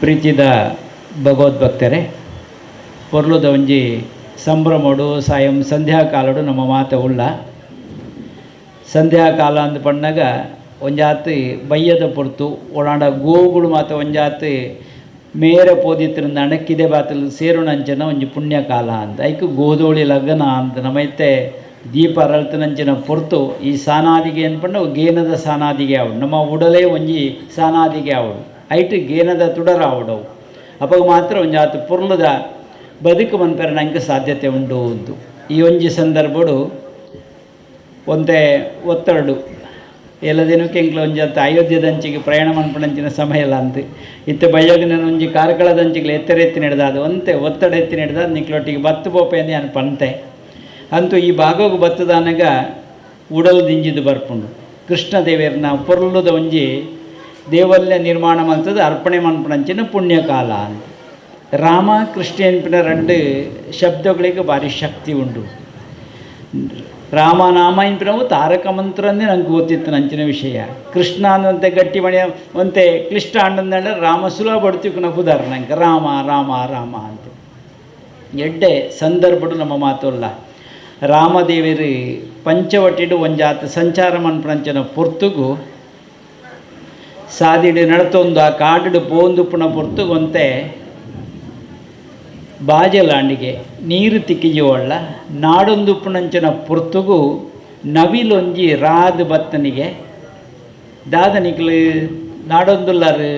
ಪ್ರೀತಿದ ಭಗವದ್ಭಕ್ತರೇ, ಪೊರ್ಲುದ ಒಂಜಿ ಸಂಭ್ರಮಡು ಸಾಯಂ ಸಂಧ್ಯಾಕಾಲಡು ನಮ್ಮ ಮಾತ ಉಳ್ಳ ಸಂಧ್ಯಾಕಾಲ ಅಂದು ಪಣ್ಣಾಗ ಒಂಜಾತು ಬಯ್ಯದ ಪೊರ್ತು ಒಳಾಂಡ ಗೋಗುಳು ಮಾತ ಒಂಜಾತು ಮೇರೆ ಪೋದಿತ್ತಿನ ಅಣಕ್ಕಿದೆ ಬಾತಲು ಸೇರುಣಂಚನ ಒಂಜಿ ಪುಣ್ಯಕಾಲ ಅಂತ ಐಕು ಗೋಧೋಳಿ ಲಗ್ನ ಅಂತ ನಮ್ಮೈತೆ ದೀಪ ಅರಳ್ತನಂಚಿನ ಪೊರ್ತು ಈ ಸಾನಾದಿಗೆ ಅನ್ಪಂಡು ಗೇನದ ಸಾನಾದಿಗೆ ಆವಡು ನಮ್ಮ ಉಡಲೇ ಒಂಜಿ ಸಾನಾದಿಗೆ ಆವಡು ಐಟು ಗೇನದ ತುಡರ ಆವಡವು ಅವಾಗ ಮಾತ್ರ ಒಂಜಾತು ಪೊರ್ಲುದ ಬದುಕು ಮನ್ಪೆರ ನಂಗೆ ಸಾಧ್ಯತೆ ಉಂಡು ಅಂತ ಈ ಒಂಜಿ ಸಂದರ್ಭಡು ಒಂದೇ ಒತ್ತಡಡು ಎಲ್ಲ ದಿನಕ್ಕೆ ಎಂಕ್ಲ ಒಂಜಾತು ಅಯೋಧ್ಯದಂಚಿಗೆ ಪ್ರಯಾಣ ಮನ್ಪಣಂಚಿನ ಸಮಯ ಇಲ್ಲ ಅಂತ ಇತ್ತು ಬಯ್ಯಾಗ ನಾನು ಒಂಜಿ ಕಾರ್ಕಳದಂಚಿಗೆ ಎತ್ತರ ಎತ್ತಿ ನಡೆದಾದ ಒಂತೆ ಒತ್ತಡ ಎತ್ತಿ ನಡೆದಾದ ನಿಕ್ಲೊಟ್ಟಿಗೆ ಬತ್ತು ಪೋಪೆ ಅಂದು ನಾನು ಪಂತೆ ಅಂತೂ ಈ ಭಾಗೋಗು ಬತ್ತದಾನಾಗ ಉಡಲು ದಿಂಜಿದು ಬರ್ಪುಂಡು ಕೃಷ್ಣ ದೇವಿಯರ್ನ ಪೊರ್ಲುದ ಒಂಜಿ ದೇವಲ್ಯ ನಿರ್ಮಾಣ ಮಂತದ ಅರ್ಪಣೆ ಮನ್ಪಣಂಚಿನ ಪುಣ್ಯಕಾಲ ಅಂತ ರಾಮ ಕೃಷ್ಣ ಎನ್ಪಿನ ಎರಡು ಶಬ್ದಗಳಿಗೆ ಭಾರಿ ಶಕ್ತಿ ಉಂಟು. ರಾಮನಾಮ ಎನ್ಪಿನವು ತಾರಕ ಮಂತ್ರ ಅಂದರೆ ನಂಗೆ ಗೊತ್ತಿತ್ತು ನಂಚಿನ ವಿಷಯ. ಕೃಷ್ಣ ಅನ್ನುವಂತೆ ಗಟ್ಟಿ ಮಣಿ ಒಂತೆ ಕ್ಲಿಷ್ಟ ಅಂಡಂದ್ರೆ ರಾಮ ಸುಲಭ ಬಡ್ತೀವಿ ನಾವು ಉದಾಹರಣೆ ನಂಗೆ ರಾಮ ರಾಮ ರಾಮ ಅಂತ ಎಡ್ಡೆ ಸಂದರ್ಭಡು ನಮ್ಮ ಮಾತಲ್ಲ. ರಾಮದೇವರು ಪಂಚವಟಿಡು ಒಂಜಾತು ಸಂಚಾರ ಮನ್ಪಣಂಚನ ಪೊರ್ತುಗು ಸಾದಿಡು ನಡತೊಂದು ಆ ಕಾಡು ಪೋಂದುಪ್ಪುನ ಪೊರ್ತುಗೊಂತೆ ಬಾಜಲಾಂಡಿಗೆ ನೀರು ತಿಕ್ಕಿಜೋಳ್ಳ ನಾಡೊಂದುಪ್ಪುನಂಚನ ಪೊರ್ತುಗು ನವಿಲೊಂಜಿ ರಾದ ಬತ್ತನಿಗೆ ದಾದ ನಿಕ್ಲು ನಾಡೊಂದುಲ್ಲಾರು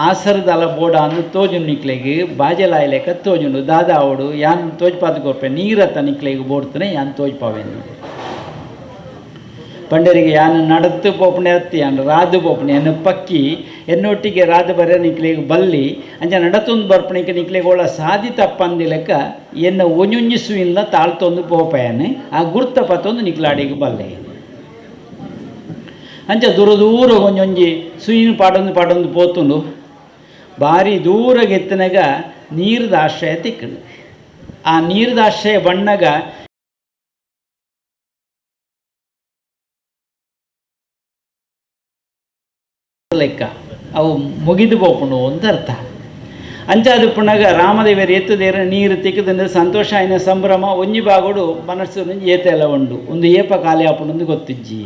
ಆಸರದಲ ಬೋಡ ಅಂದು ತೋಜು ನಿಕ್ಲೆಗೆ ಬಾಜಲಾಯ್ಲೆಕ್ಕ ತೋಜುಂಡು ದಾದ ಅವಡು ಯಾನ್ ತೋಜ್ಪಾದ ಕೊರ್ಪೆ ನೀರತ್ತ ನಿಕ್ಲೆಗೆ ಬೋಡ್ತಾನೆ ಯಾನ್ ತೋಜ್ಪಾವೇನು ಪಂಡರಿಗೆ ಯಾನು ನಡತ್ತು ಪೋಪಣೆ ಹತ್ತಿ ಯಾನು ರಾದು ಪೋಪಣೆ ಅನ್ನು ಪಕ್ಕಿ ಎನ್ನೊಟ್ಟಿಗೆ ರಾದು ಬರ ನಿಕ್ಲಿಗೆ ಬಲ್ಲಿ ಅಂಚ ನಡತೊಂದು ಬರ್ಪಣಿಕೆ ನಿಕ್ಲಿಗೆ ಒಳ ಸಾಧಿ ತಪ್ಪಂದಿ ಲೆಕ್ಕ ಎನ್ನ ಒಂಜುಂಜಿಸುವಿಲ್ಲ ತಾಳ್ತೊಂದು ಪೋಪಯನೆ ಆ ಗುರ್ತ ಪತ್ತೊಂದು ನಿಕ್ಲಾಡಿಗೆ ಬಲ್ಲೆ ಅಂಚ ದೂರ ದೂರ ಒಂಜೊಂಜಿ ಸುಯಿನ ಪಾಡೊಂದು ಪೋತುಂಡು ಭಾರಿ ದೂರ ಎತ್ತನಾಗ ನೀರದ ಆಶ್ರಯ ತಿಕ್ಕಡು. ಆ ನೀರದ ಆಶ್ರಯ ಬಣ್ಣಗ ಲೆಕ್ಕ ಅವು ಮುಗಿದು ಪೋಪುಂಡು ಅಂತ ಅರ್ಥ. ಅಂಚಾದು ಪುಣಗ ರಾಮದೇವರು ಎತ್ತದೇರ ನೀರು ತಿಕ್ಕದಂದ್ರೆ ಸಂತೋಷ ಆಯ್ನ ಸಂಭ್ರಮ ಒಂಜಿ ಬಾಗೋಡು ಮನಸ್ಸು ಏತ ಎಲ್ಲ ಉಂಡು ಒಂದು ಏಪ ಖಾಲಿ ಆಪುಂಡು ಗೊತ್ತಿಜ್ಜಿ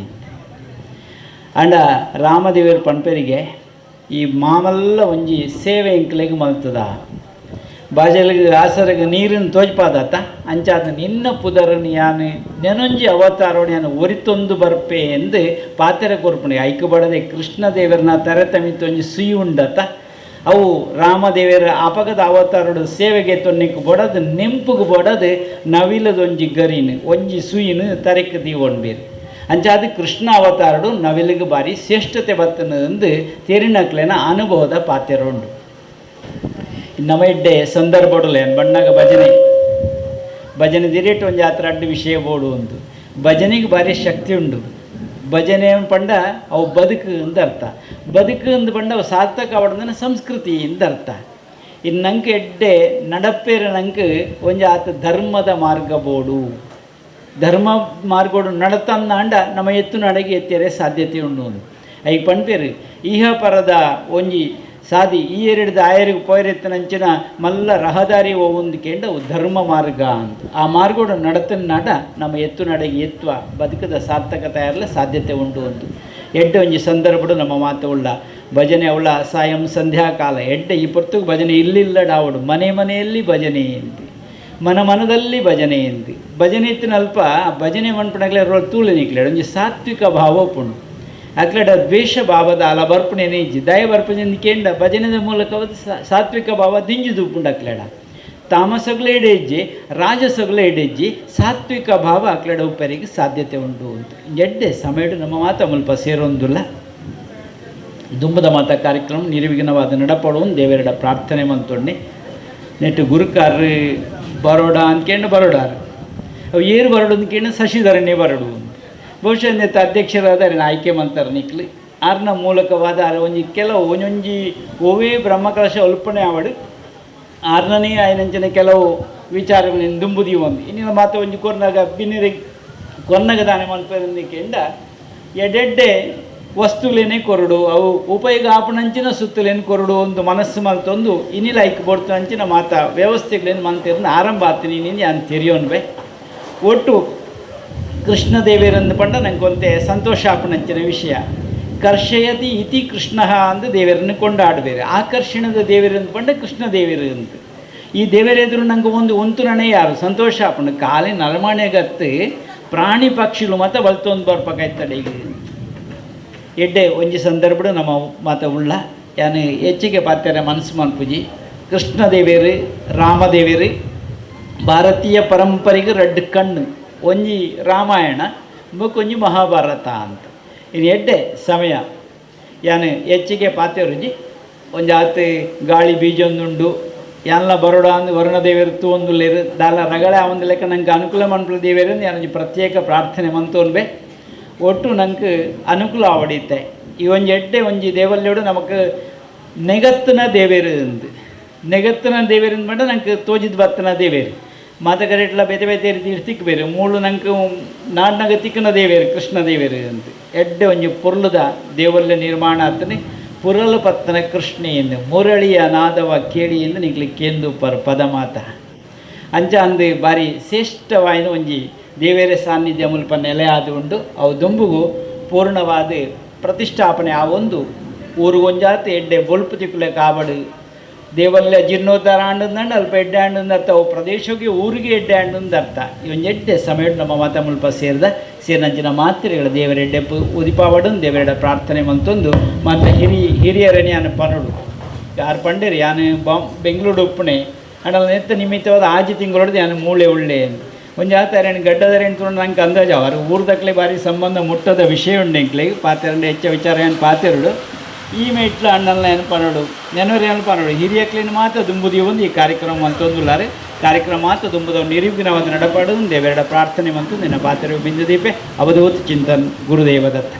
ಅಂಡ ರಾಮದೇವರು ಪಂಪರಿಗೆ ಈ ಮಾಮಲ್ಲ ಒಂಜಿ ಸೇವೆ ಎಂಕ್ಲೆಗೆ ಮಲ್ತದ ಬಾಜಲಿಗೆ ಆಸರಿಗೆ ನೀರಿನ ತೋಜ್ಪಾದತ್ತ ಅಂಚಾದ ನಿನ್ನ ಪುದರನ್ನು ಯಾನು ನೆನೊಂಜಿ ಅವತಾರೋಡು ಯಾನು ಒರಿತೊಂದು ಬರ್ಪೆ ಎಂದು ಪಾತೆರ ಕೊರ್ಪಣೆ ಐಕು ಬಡದೆ ಕೃಷ್ಣ ದೇವರನ್ನ ತರತಮಿತ್ತೊಂಜಿ ಸುಯಿ ಉಂಡತ್ತ ಅವು ರಾಮದೇವರ ಅಪಗದ ಅವತಾರೋಡು ಸೇವೆಗೆ ತೊನ್ನಿಕ್ಕೆ ಬಡದು ನೆಂಪುಗೆ ಬಡದು ನವಿಲದೊಂಜಿ ಗರಿನು ಒಂಜಿ ಸುಯಿನು ತರೆಕ್ಕೆ ದೀವೊಂಡ್ಬೇರು ಅಂಚಾದ ಕೃಷ್ಣ ಅವತಾರಡು ನವಿಲಿಗೆ ಬಾರಿ ಶ್ರೇಷ್ಠತೆ ಬರ್ತನ ಎಂದು ತೆರಿನಕ್ಲೆನ ಅನುಭವದ ಪಾತೆರ ಉಂಡು. ನಮ್ಮ ಎಡ್ಡೆ ಸಂದರ್ಭಡಲೆ ಬಣ್ಣಾಗ ಭಜನೆ ದಿರೇಟ್ ಒಂದು ಜಾತ್ರೆ ಅಡ್ಡು ವಿಷಯ ಬೋಡು ಒಂದು ಭಜನೆಗೆ ಭಾರಿ ಶಕ್ತಿ ಉಂಡು. ಭಜನೆ ಪಂಡ ಅವು ಬದುಕು ಅಂತ ಅರ್ಥ. ಬದುಕು ಅಂದು ಪಂಡ ಅವು ಸಾರ್ಥಕ ಅವಡದನ ಸಂಸ್ಕೃತಿ ಅಂತ ಅರ್ಥ. ಇನ್ನು ನಂಗೆ ಎಡ್ಡೆ ನಡಪೇರ ನಂಗೆ ಒಂದು ಆತ ಧರ್ಮದ ಮಾರ್ಗ ಬೋಡು ಧರ್ಮ ಮಾರ್ಗೋಡು ನಡತಂದಾಂಡ ನಮ್ಮ ಎತ್ತು ನಡಗೆ ಎತ್ತರೆ ಸಾಧ್ಯತೆ ಉಂಡು ಒಂದು ಐ ಪಂಪೇರು ಈಹ ಪರದ ಒಂಜಿ ಸಾದಿ ಈ ಎರಡ್ದು ಆಯರಿಗೆ ಪೋಯ್ರೆತ್ತನಂಚಿನ ಮಲ್ಲ ರಹದಾರಿ ಹೋಗುಂದು ಕೇಂಡ ಧರ್ಮ ಮಾರ್ಗ ಅಂತ ಆ ಮಾರ್ಗೋಡು ನಡತನ ನಾಡ ನಮ್ಮ ಎತ್ತು ನಡಗೆ ಎತ್ತುವ ಬದುಕದ ಸಾರ್ಥಕತೆ ಇರಲ ಸಾಧ್ಯತೆ ಉಂಟು ಅಂತ ಎಡ್ಡೆ ಒಂಜಿ ಸಂದರ್ಭಡು ನಮ್ಮ ಮಾತು ಉಳ್ಳ ಭಜನೆ ಅವಳ ಸಾಯಂ ಸಂಧ್ಯಾಕಾಲ ಎಡ್ಡೆ ಈ ಪೊರ್ತುಗೆ ಭಜನೆ ಇಲ್ಲಿಲ್ಲಡಾವಡು ಮನೆಯಲ್ಲಿ ಭಜನೆ ಎಂತಿ ಮನದಲ್ಲಿ ಭಜನೆ ಎಂತಿ ಭಜನೆ ಇತ್ತಿನ ಅಲ್ಪ ಭಜನೆ ಮನ್ಪಣಗ್ಲೆ ರೋಲ್ ತೂಳು ನಿಕ್ಲಾಡು ಒಂಜಿ ಸಾತ್ವಿಕ ಭಾವ ಪುಂಡು ಅಕ್ಲಡ ದ್ವೇಷ ಭಾವದ ಅಲ ಬರ್ಪಣೆನೇ ಇಜ್ಜಿ ದಯ ಬರ್ಪಣೆ ಕೇಂಡ ಭಜನೆದ ಮೂಲಕವಾದ ಸಾತ್ವಿಕ ಭಾವ ದಿಂಜುದು ಉಪ್ಪುಂಡು ಅಕ್ಲಡ ತಾಮಸಗಳೇ ಎಡೆಜ್ಜಿ ರಾಜಸಗಳೇ ಎಡೆಜ್ಜಿ ಸಾತ್ವಿಕ ಭಾವ ಅಕ್ಲಡ ಉಪ್ಪರಿಗೆ ಸಾಧ್ಯತೆ ಉಂಟು ಅಂತ ಎಡ್ಡೆ ಸಮಯಡು ನಮ್ಮ ಮಾತ ಮುಲ್ಪ ಸೇರೊಂದುಲ್ಲ ದುಂಬದ ಮಾತ ಕಾರ್ಯಕ್ರಮ ನಿರ್ವಿಘ್ನವಾದ ನಡಪಡುವ ದೇವರೆಡ ಪ್ರಾರ್ಥನೆ ಮಂತೊಂಡೆ ನೆಟ್ಟು ಗುರುಕಾರ್ರು ಬರೋಡ ಅಂದ್ಕೊಂಡು ಬರೋಡಾರು ಅವು ಏರು ಬರೋಡು ಅಂದ್ಕೊಂಡು ಶಶಿಧರನೇ ಬರೋಡು ಬಹುಶಃ ನೆತ್ತ ಅಧ್ಯಕ್ಷರಾದ ಆಯ್ಕೆ ಮಾಡ್ತಾರೆ ನಿಕ್ಲಿ ಆರ್ನ ಮೂಲಕವಾದ ಒಂಜಿ ಕೆಲವು ಒಂಜೊಂಜಿ ಓವೇ ಬ್ರಹ್ಮಕಲಶ ಅಲ್ಪನೆ ಆವಡು ಆರ್ನನೇ ಆಯ್ನಂಚಿನ ಕೆಲವು ವಿಚಾರಗಳನ್ನು ದುಂಬುದಿ ಒಂದು ಇನ್ನಿನ ಮಾತು ಒಂಜಿ ಕೊರ್ನಾಗ ಬಿನ್ನಿರಿ ಕೊನ್ನಗ ದಾನೆ ಮನ್ಪೇರಂದಿಕೆಂಡ ಎಡೆಡ್ಡೆ ವಸ್ತುಲೇನೆ ಕೊರಡು ಅವು ಉಪಯೋಗ ಆಪಣಂಚಿನ ಸುತ್ತಲೇನು ಕೊರಡು ಒಂದು ಮನಸ್ಸು ಮಲ್ತೊಂದು ಇನ್ನಿಲ ಐಕ್ ಬಡ್ತು ಅಂಚಿನ ಮಾತ ವ್ಯವಸ್ಥೆಗಳೇನು ಮಂತಿರನ್ನ ಆರಂಭ ಆಗ್ತೀನಿ ನೀನು ಅಂತ ತೆರಿಯೋನ್ಬೆ ಒಟ್ಟು ಕೃಷ್ಣದೇವಿಯರಂದು ಪಂಡ ನಂಗೆ ಒಂತೆ ಸಂತೋಷ ಆಪಣಂಚಿನ ವಿಷಯ ಕರ್ಷಯತಿ ಇತಿ ಕೃಷ್ಣ ಅಂದು ದೇವರನ್ನು ಕೊಂಡಾಡಬೇರೆ ಆಕರ್ಷಣದ ದೇವರಂದು ಪಂಡ ಕೃಷ್ಣ ದೇವಿರು ಅಂತ ಈ ದೇವರೆದುರು ನಂಗೆ ಒಂದು ಒಂತುರಣೆ ಯಾರು ಸಂತೋಷ ಆಪಣ ಕಾಲಿ ನಲಮಣೆಗತ್ತು ಪ್ರಾಣಿ ಪಕ್ಷಿಗಳು ಮಾತ ಬಲ್ತೊಂದು ಬರ್ಬೇಕಾಯ್ತಡೆ ಈಗ ಎಡ್ಡೆ ಒಂಜಿ ಸಂದರ್ಭ ನಮ್ಮ ಮಾತ ಉಳ್ಳ ಯಾನು ಹೆಚ್ಚಿಗೆ ಪಾತ್ರೆ ಮನಸ್ಸು ಮನ್ಪುಜಿ ಕೃಷ್ಣದೇವಿಯರು ರಾಮದೇವಿಯರು ಭಾರತೀಯ ಪರಂಪರೆಗೆ ರಡ್ಡು ಕಣ್ಣು ಒಂಜಿ ರಾಮಾಯಣ ಒಂಜಿ ಮಹಾಭಾರತ ಅಂತ ಇದು ಎಡ್ಡೆ ಸಮಯ ಯಾನು ಹೆಚ್ಚಿಗೆ ಪಾತ್ರೆರುಜಿ ಒಂದು ಆತು ಗಾಳಿ ಬೀಜ ಒಂದುಂಡು ಯಾನ್ಲ ಬರೋಡ ಅಂದು ವರುಣದೇವಿಯರು ತೂಂದುಲ್ಲೇರು ದಾಲ ರಗಳೆ ಒಂದು ಲೆಕ್ಕ ನಂಗೆ ಅನುಕೂಲ ಮನ್ಪುಲ ದೇವಿಯರು ಯಾನು ಪ್ರತ್ಯೇಕ ಪ್ರಾರ್ಥನೆ ಮಂತೋನ್ಬೆ ಒಟ್ಟು ನಂಗೆ ಅನುಕೂಲ ಆವಡಿತೆ ಈ ಒಂಜಿ ಎಡ್ಡೆ ಒಂಜಿ ದೇವಲ್ಯೋಡು ನಮಕ್ ನೆಗತ್ತಿನ ದೇವೇರು ಅಂದು ನೆಗತ್ತಿನ ದೇವೇರು ಅಂದ್ಬಿಟ್ಟು ನಂಗೆ ತೋಜಿದ್ ಬತ್ತನ ದೇವೇರು ಮಾತಕರೆಟ್ಲ ಬೇತೆ ಬೇತೆ ರೀತಿ ತಿಕ್ಕಬೇರು ಮೂಳು ನಂಗೆ ನಾಡ್ನಾಗ ತಿಕ್ಕನ ದೇವೇರು ಕೃಷ್ಣ ದೇವೇರು ಅಂತ ಎಡ್ಡೆ ಒಂಜಿ ಪುರ್ಲದ ದೇವಲ್ಯ ನಿರ್ಮಾಣ ಆತನೆ ಪುರಲು ಪತ್ತನ ಕೃಷ್ಣೆಯನ್ನು ಮುರಳಿಯ ನಾದವ ಕೇಳಿ ಎಂದು ನಿಗ್ಲಿಕ್ಕೆಂದು ಪದ ಮಾತ ಅಂಚ ಅಂದು ಬಾರಿ ಶ್ರೇಷ್ಠವಾಯಿನ ಒಂಜಿ ದೇವೇರ ಸಾನ್ನಿಧ್ಯ ಮುಲ್ಪ ನೆಲೆ ಆದು ಉಂಡು ಅವು ದುಂಬುಗು ಪೂರ್ಣವಾದ ಪ್ರತಿಷ್ಠಾಪನೆ ಆ ಒಂದು ಊರುಗೊಂಜಾತ ಎಡ್ಡೆ ಬೊಲ್ಪು ತಿಕ್ಕಲೆ ಕಾಬಡು ದೇವಲ್ಲ ಜೀರ್ಣೋದ್ಧಾರ ಆಂಡಂದಂಡು ಅಲ್ಪ ಎಡ್ಡೆ ಆಂಡಂದು ಅರ್ಥ ಅವು ಪ್ರದೇಶಕ್ಕೆ ಊರಿಗೆ ಎಡ್ಡೆ ಆಂಡಂದು ಅರ್ಥ ಇವನ್ ಎಡ್ಡೆ ಸಮಯ ನಮ್ಮ ಮಾತ ಮುಲ್ಪ ಸೇರಿನಂಚಿನ ಮಾತ್ರೆಗಳ ದೇವರ ಎಡ್ಡೆ ಉದಿಪಾವಡು ದೇವರೆಡ ಪ್ರಾರ್ಥನೆ ಮಂತೊಂದು ಮತ್ತು ಹಿರಿಯರನೇ ಯಾನು ಪನಡು ಯಾರು ಪಂಡೇರಿ ಯಾನು ಬೆಂಗಳೂರು ಉಪ್ಪಣೆ ಅಂಡಲ್ಲ ನೆತ್ತ ನಿಮಿತ್ತವಾದ ಆಜಿ ತಿಂಗಳೊಡ್ದು ಯಾನು ಮೂಳೆ ಉಳ್ಳೆ ಒಂದು ಆತಾರೇನು ಗಡ್ಡದಾರೇನು ತೊಗೊಂಡು ನಂಗೆ ಅಂದಾಜು ಅವರು ಊರ್ದಕ್ಲೆ ಬಾರಿ ಸಂಬಂಧ ಮುಟ್ಟದ ವಿಷಯ ಉಂಡೆಂಕ್ಲೆ ಪಾತ್ರೆಂಡು ಹೆಚ್ಚ ವಿಚಾರ ಏನು ಪಾತ್ರೆಡು ಈ ಮೇಟ್ಲ ಅಣ್ಣಲ್ಲ ಏನು ಪನೋಡು ನೆನವರು ಏನು ಪನೋಡು ಹಿರಿಯಕ್ಲೇನು ಮಾತ್ರ ದುಂಬುದಿ ಒಂದು ಈ ಕಾರ್ಯಕ್ರಮ ಅಂತಂದುಲ್ಲಾರೆ ಕಾರ್ಯಕ್ರಮ ಮಾತ್ರ ದುಂಬುದ ನಿರೂಪಿನ ಒಂದು ನಡಪಾಡು ದೇವರೆಡ ಪ್ರಾರ್ಥನೆ ಮಂತು ನಿನ್ನ ಪಾತ್ರೆ ಬಿಂದು ದೀಪೆ ಅವಧೂತ್ ಚಿಂತನ್ ಗುರುದೇವದತ್ತ